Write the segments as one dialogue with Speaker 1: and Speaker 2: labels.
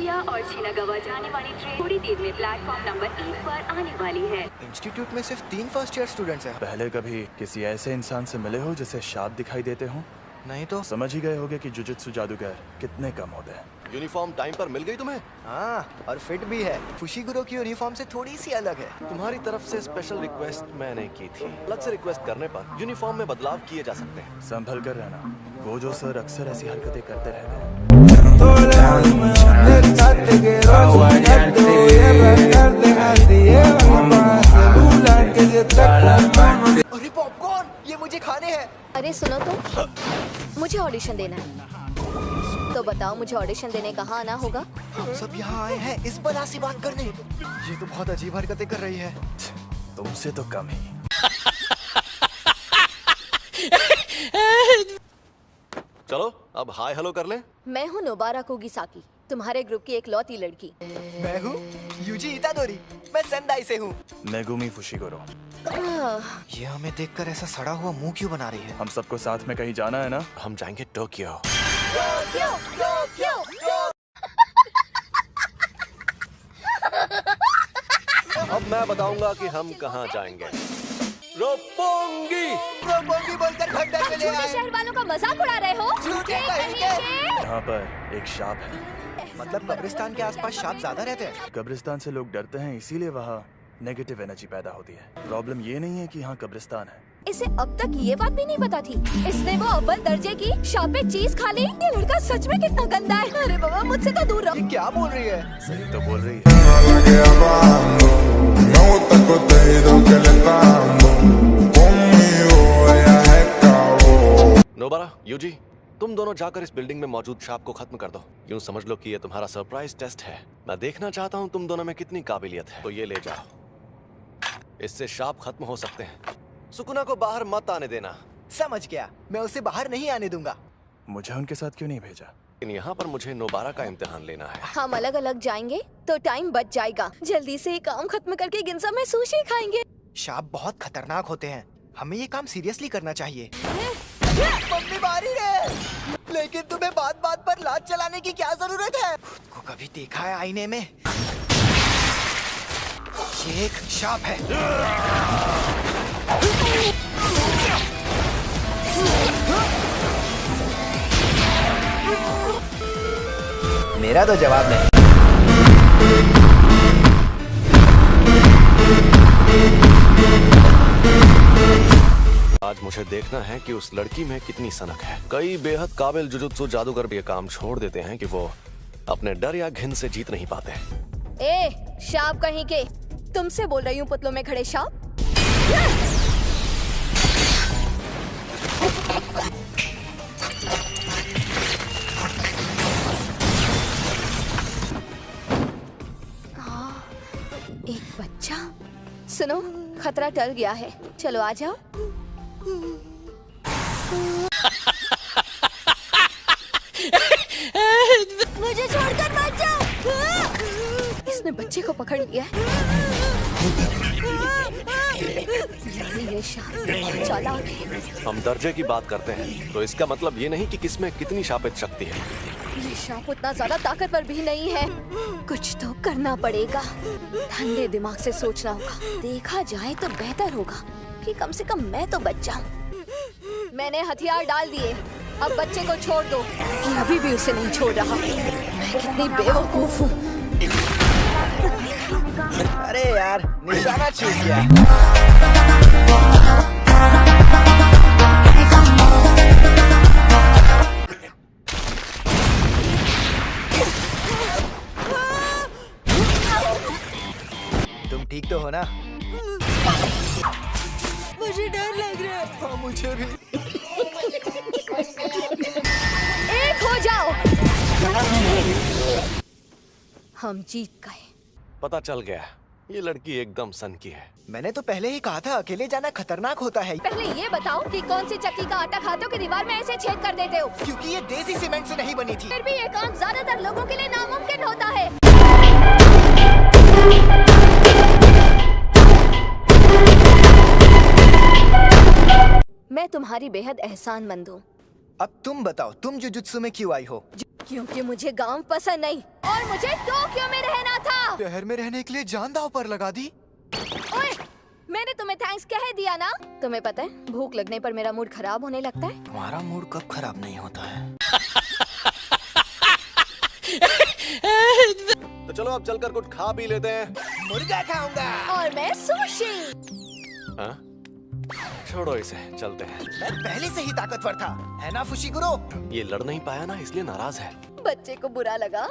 Speaker 1: Nagoya और Shinagawa जाने वाली ट्रेन थोड़ी देर में प्लेटफॉर्म नंबर 1 पर आने वाली है।
Speaker 2: इंस्टीट्यूट में सिर्फ 3 फर्स्ट ईयर स्टूडेंट्स हैं।
Speaker 3: पहले कभी किसी ऐसे इंसान से मिले हो जिसे शाप दिखाई देते हो?
Speaker 2: नहीं तो
Speaker 3: समझ ही गए होगे कि जुजुत्सु जादूगर कितने कम होते हैं।
Speaker 4: यूनिफॉर्म टाइम पर मिल गई तुम्हें?
Speaker 2: हाँ, और फिट भी है। फुशिगुरो की यूनिफॉर्म से थोड़ी सी अलग है।
Speaker 4: तुम्हारी तरफ से स्पेशल रिक्वेस्ट मैंने की थी। अलग से रिक्वेस्ट करने पर यूनिफॉर्म में बदलाव किए जा सकते हैं।
Speaker 3: संभल कर रहना, गोजो सर अक्सर ऐसी हरकतें करते रहते हैं।
Speaker 2: अरे पॉपकॉर्न, ये मुझे खाने हैं।
Speaker 5: अरे सुनो तो, मुझे ऑडिशन देना है। तो बताओ मुझे ऑडिशन देने कहाँ आना होगा?
Speaker 2: हम सब यहाँ आए हैं इस बला से बात करने। ये तो बहुत अजीब हरकतें कर रही है।
Speaker 3: तुमसे तो कम ही।
Speaker 4: चलो अब हाय हेलो कर लें।
Speaker 5: मैं हूँ नोबारा कोगिसाकी, तुम्हारे ग्रुप की एक लौती लड़की।
Speaker 2: मैं हूँ यूजी इतादोरी, मैं सेंदाई से हूँ।
Speaker 3: Megumi Fushiguro.
Speaker 2: ये हमें देखकर ऐसा सड़ा हुआ मुंह क्यों बना रही है?
Speaker 3: हम सबको साथ में कहीं जाना है ना?
Speaker 4: हम जाएंगे टोक्यो। अब मैं बताऊंगा कि हम कहाँ जाएंगे। रोपोंगी।
Speaker 2: रोपोंगी बोलकर खंडर में ले आए।
Speaker 5: शहर वालों का मजाक उड़ा रहे हो?
Speaker 2: झूठे कहेंगे।
Speaker 3: यहाँ पर एक शाप है।
Speaker 2: मतलब कब्रिस्तान के आसपास सांप ज्यादा रहते हैं।
Speaker 3: कब्रिस्तान से लोग डरते हैं, इसीलिए वहाँ नेगेटिव एनर्जी पैदा होती है। प्रॉब्लम ये नहीं है कि यहाँ कब्रिस्तान है।
Speaker 5: इसे अब तक ये बात भी नहीं पता थी। इसने वो अव्वल दर्जे की शापित चीज खा ली। ये लड़का सच में कितना गंदा है। अरे बाबा, मुझसे तो दूर रहो।
Speaker 2: ये क्या बोल रही है?
Speaker 3: सही तो बोल रही है।
Speaker 4: नोबारा, यूजी, तुम दोनों जाकर इस बिल्डिंग में मौजूद शाप को खत्म कर दो। यूं समझ लो कि ये तुम्हारा सरप्राइज टेस्ट है। मैं देखना चाहता हूं तुम दोनों में कितनी काबिलियत है। तो ये ले जाओ, इससे शाप खत्म हो सकते हैं। सुकुना को बाहर मत आने देना।
Speaker 2: समझ गया, मैं उसे बाहर नहीं आने दूंगा।
Speaker 3: मुझे उनके साथ क्यों नहीं भेजा?
Speaker 4: लेकिन यहाँ पर मुझे नोबारा का इम्तिहान लेना है।
Speaker 5: हम अलग अलग जाएंगे तो टाइम बच जाएगा। जल्दी से ये काम खत्म करके गिनजा में सुशी खाएंगे।
Speaker 2: शाप बहुत खतरनाक होते हैं, हमें ये काम सीरियसली करना चाहिए। मम्मी मारी है, लेकिन तुम्हें बात बात पर लात चलाने की क्या जरूरत है? खुद को कभी देखा है आईने में? ये एक शाप है। मेरा तो जवाब नहीं।
Speaker 4: आज मुझे देखना है कि उस लड़की में कितनी सनक है। कई बेहद काबिल जुजुत्सु जादूगर भी ये काम छोड़ देते हैं कि वो अपने डर या घिन से जीत नहीं पाते।
Speaker 5: ए, शाप कहीं के, तुमसे बोल रही हूँ पुतलों में खड़े शाप। एक बच्चा। सुनो, खतरा टल गया है, चलो आ जाओ। मुझे छोड़कर मत जाओ। इसने बच्चे को पकड़ लिया है। ये शाप चालाक है।
Speaker 4: हम दर्जे की बात करते हैं तो इसका मतलब ये नहीं कि किसमें कितनी शापित शक्ति है।
Speaker 5: ये शाप उतना ज्यादा ताकतवर भी नहीं है। कुछ तो करना पड़ेगा। ठंडे दिमाग से सोचना होगा। देखा जाए तो बेहतर होगा कि कम से कम मैं तो बच जाऊं। मैंने हथियार डाल दिए, अब बच्चे को छोड़ दो। ये अभी भी उसे नहीं छोड़ रहा। मैं कितनी बेवकूफ हूँ।
Speaker 2: अरे यार, निशाना चूक गया। तुम ठीक तो हो ना?
Speaker 5: मुझे डर लग रहा है।
Speaker 2: हाँ, मुझे भी।
Speaker 5: एक हो जाओ। हम जीत गए।
Speaker 4: पता चल गया, ये लड़की एकदम सन की है।
Speaker 2: मैंने तो पहले ही कहा था, अकेले जाना खतरनाक होता है।
Speaker 5: पहले ये बताओ कि कौन सी चक्की का आटा खाते हो कि दीवार में ऐसे छेद कर देते हो?
Speaker 2: क्योंकि ये देसी सीमेंट से नहीं बनी थी।
Speaker 5: फिर भी ये काम ज्यादातर लोगों के लिए नामुमकिन होता है। मैं तुम्हारी बेहद एहसानमंद हूँ।
Speaker 2: अब तुम बताओ, तुम जुजुत्सु में क्यों आई हो?
Speaker 5: क्योंकि मुझे गांव पसंद नहीं और मुझे टोक्यो में रहना था।
Speaker 2: शहर में रहने के लिए जान दांव पर लगा दी।
Speaker 5: ओए, मैंने तुम्हें थैंक्स कह दिया ना। तुम्हें पता है भूख लगने पर मेरा मूड खराब होने लगता है।
Speaker 2: तुम्हारा मूड कब खराब नहीं होता है?
Speaker 4: तो चलो अब चलकर कुछ खा भी लेते हैं।
Speaker 2: मुर्गा खाऊंगा।
Speaker 5: और मैं सुशी।
Speaker 4: हाँ? छोड़ो इसे, चलते हैं।
Speaker 2: मैं पहले से ही ताकतवर था, है ना फुशिगुरो?
Speaker 4: ये लड़ नहीं पाया ना, इसलिए नाराज है।
Speaker 5: बच्चे को बुरा लगा।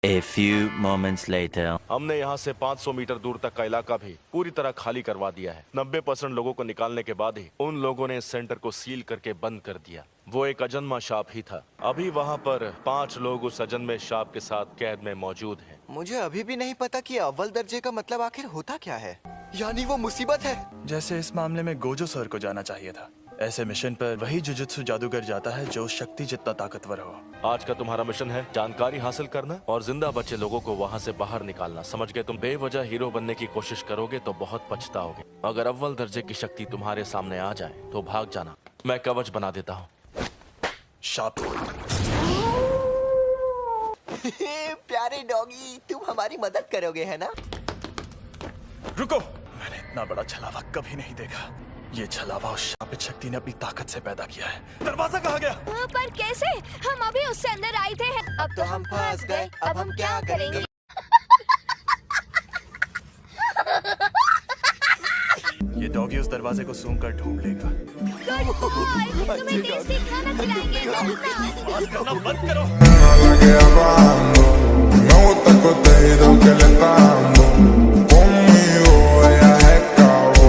Speaker 6: A few moments later.
Speaker 3: हमने यहाँ से 500 मीटर दूर तक का इलाका भी पूरी तरह खाली करवा दिया है। 90% लोगों को निकालने के बाद ही उन लोगों ने इस सेंटर को सील करके बंद कर दिया। वो एक अजन्मा सांप ही था। अभी वहाँ पर 5 लोग उस अजन्मे सांप के साथ कैद में मौजूद हैं।
Speaker 2: मुझे अभी भी नहीं पता कि अव्वल दर्जे का मतलब आखिर होता क्या है। यानी वो मुसीबत है।
Speaker 3: जैसे इस मामले में गोजो सर को जाना चाहिए था। ऐसे मिशन पर वही जुजुत्सु जादूगर जाता है जो शक्ति जितना ताकतवर हो। आज का तुम्हारा मिशन है जानकारी हासिल करना और जिंदा बचे लोगों को वहाँ से बाहर निकालना। समझ गए? तुम बेवजह हीरो बनने की कोशिश करोगे तो बहुत पछताओगे। अगर अव्वल दर्जे की शक्ति तुम्हारे सामने आ जाए तो भाग जाना। मैं कवच बना देता हूँ। शाप।
Speaker 2: प्यारे डॉगी, तुम हमारी मदद करोगे, है ना?
Speaker 3: रुको, मैंने इतना बड़ा छलावा कभी नहीं देखा। ये छलावा उस शापित शक्ति ने अपनी ताकत से पैदा किया है। दरवाजा कहाँ गया?
Speaker 5: पर कैसे? हम अभी उससे अंदर आए थे। अब तो हम फंस गए। अब हम क्या करेंगे?
Speaker 3: ये डॉगी उस दरवाजे को सूंघ कर ढूंढ लेगा।
Speaker 5: गुड बॉय, तुम्हें टेस्टी खाना खिलाएंगे।
Speaker 3: आवाज करना बंद करो।
Speaker 7: la que hablando. Me gusta el contenido que le está dando. Conmigo ella se acabó.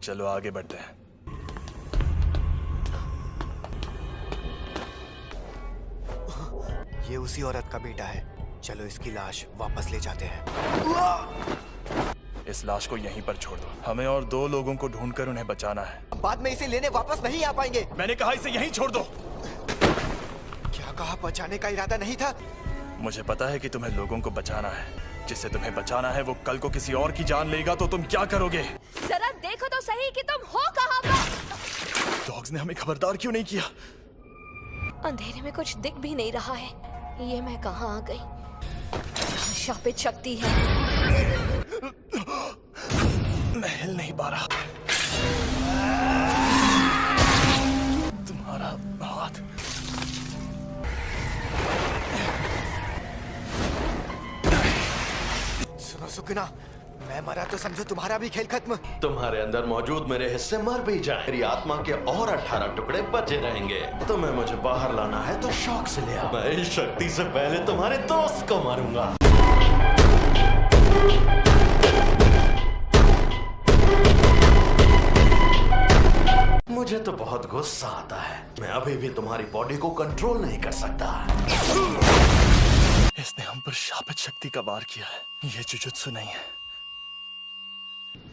Speaker 3: चलो आगे बढ़ते हैं।
Speaker 2: ये उसी औरत का बेटा है। चलो इसकी लाश वापस ले जाते हैं।
Speaker 3: इस लाश को यहीं पर छोड़ दो। हमें और 2 लोगों को ढूंढकर उन्हें बचाना है।
Speaker 2: बाद में इसे लेने वापस नहीं आ पाएंगे।
Speaker 3: मैंने कहा इसे यहीं छोड़ दो।
Speaker 2: क्या कहा? बचाने का इरादा नहीं था।
Speaker 3: मुझे पता है कि तुम्हें लोगों को बचाना है। जिसे तुम्हें बचाना है वो कल को किसी और की जान लेगा तो तुम क्या करोगे?
Speaker 5: जरा देखो तो सही कि तुम हो कहाँ पर।
Speaker 3: डॉग्स ने हमें खबरदार क्यों नहीं किया?
Speaker 5: अंधेरे में कुछ दिख भी नहीं रहा है। ये मैं कहाँ आ गई? शापित शक्ति है।
Speaker 3: मैं हिल नहीं पा रहा। तुम्हारा हाथ।
Speaker 2: सुनो सुकना, मैं मरा तो समझो तुम्हारा भी खेल खत्म।
Speaker 4: तुम्हारे अंदर मौजूद मेरे हिस्से मर भी जाए, मेरी आत्मा के और 18 टुकड़े बचे रहेंगे। तुम्हें मुझे बाहर लाना है तो शौक से ले आओ। मैं इस शक्ति से पहले तुम्हारे दोस्त को मारूंगा। मुझे तो बहुत गुस्सा आता है। मैं अभी भी तुम्हारी बॉडी को कंट्रोल नहीं कर सकता।
Speaker 3: इसने हम पर शापित शक्ति का वार किया है। ये जुजुत्सु नहीं है।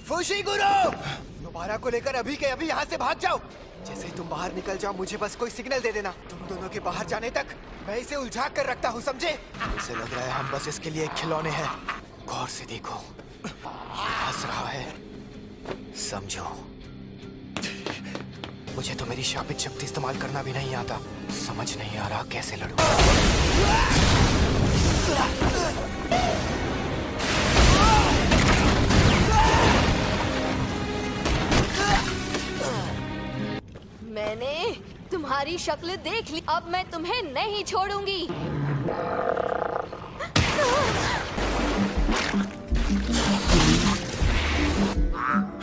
Speaker 2: फुशिगुरो, दोबारा को लेकर अभी के अभी यहाँ से भाग जाओ। जैसे ही तुम बाहर निकल जाओ मुझे बस कोई सिग्नल दे देना। तुम दोनों के बाहर जाने तक मैं इसे उलझा कर रखता हूँ, समझे? इसे लग रहा है हम बस इसके लिए खिलौने हैं। गौर से देखो, हंस रहा है। समझो, मुझे तो मेरी शापित शक्ति इस्तेमाल करना भी नहीं आता। समझ नहीं आ रहा कैसे लड़ूं।
Speaker 5: मैंने तुम्हारी शक्ल देख ली। अब मैं तुम्हें नहीं छोड़ूंगी।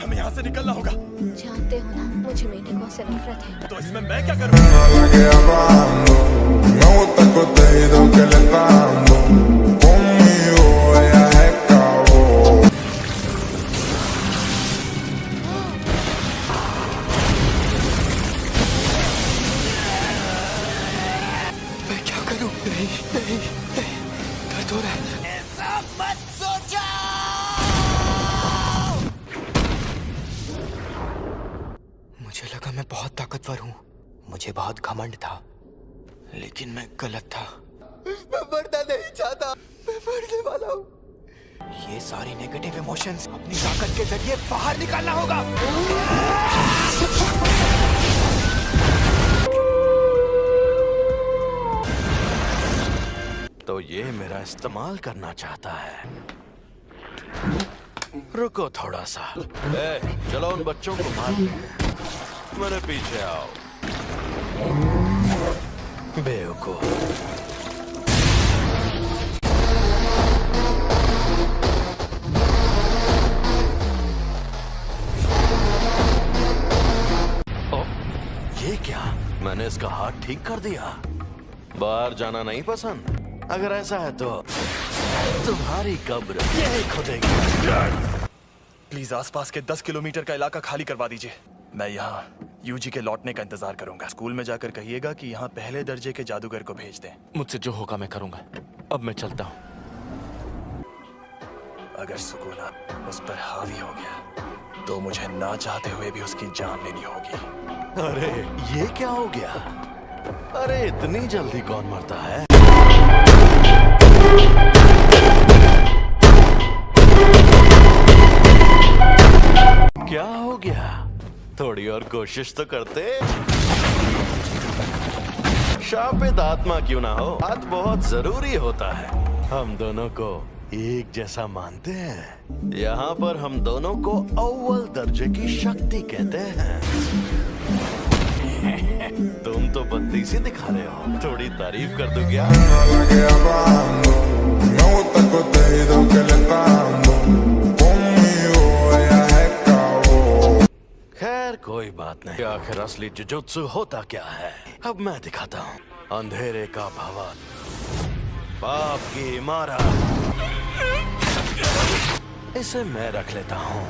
Speaker 3: हमें यहाँ से निकलना होगा।
Speaker 5: जानते हो ना, मुझे मेंढकों से नफरत है।
Speaker 3: तो इसमें मैं क्या करूँ?
Speaker 7: La que hablando. Me gusta el contenido que le está dando. Conmigo ella se acabó.
Speaker 2: मैं क्या करूं? नहीं नहीं नहीं, दर्द हो रहा है। ऐसा मत सोचो। मुझे लगा मैं बहुत ताकतवर हूँ। मुझे बहुत घमंड था, लेकिन मैं गलत था। मैं मरना नहीं चाहता। मैं मरने वाला हूँ। ये सारी नेगेटिव इमोशंस अपनी ताकत के जरिए बाहर निकालना होगा।
Speaker 4: तो ये मेरा इस्तेमाल करना चाहता है। रुको थोड़ा सा। चलो उन बच्चों को मार। मेरे पीछे आओ। बेवकूफ। ये क्या? मैंने इसका हाथ ठीक कर दिया। बाहर जाना नहीं पसंद? अगर ऐसा है तो तुम्हारी कब्र यही खुदेगी।
Speaker 3: प्लीज आसपास के 10 किलोमीटर का इलाका खाली करवा दीजिए। मैं यहाँ यूजी के लौटने का इंतजार करूंगा। स्कूल में जाकर कहिएगा कि यहाँ पहले दर्जे के जादूगर को भेज दें।
Speaker 4: मुझसे जो होगा मैं करूंगा। अब मैं चलता हूँ।
Speaker 3: अगर सुकूना उस पर हावी हो गया तो मुझे ना चाहते हुए भी उसकी जान लेनी होगी।
Speaker 4: अरे ये क्या हो गया? अरे इतनी जल्दी कौन मरता है? क्या हो गया? थोड़ी और कोशिश तो करते। शापित आत्मा क्यों ना हो, हाथ बहुत जरूरी होता है। हम दोनों को एक जैसा मानते हैं। यहाँ पर हम दोनों को अव्वल दर्जे की शक्ति कहते हैं। तुम तो बत्तीसी दिखा रहे हो। थोड़ी तारीफ कर दो क्या?
Speaker 7: la que hablando. Me gusta el contenido que le está dando. Conmigo ella se acabó.
Speaker 4: खैर कोई बात नहीं। आखिर असली जुजुत्सु होता क्या है, अब मैं दिखाता हूँ। अंधेरे का भवन, पाप की इमारत, इसे मैं रख लेता हूँ।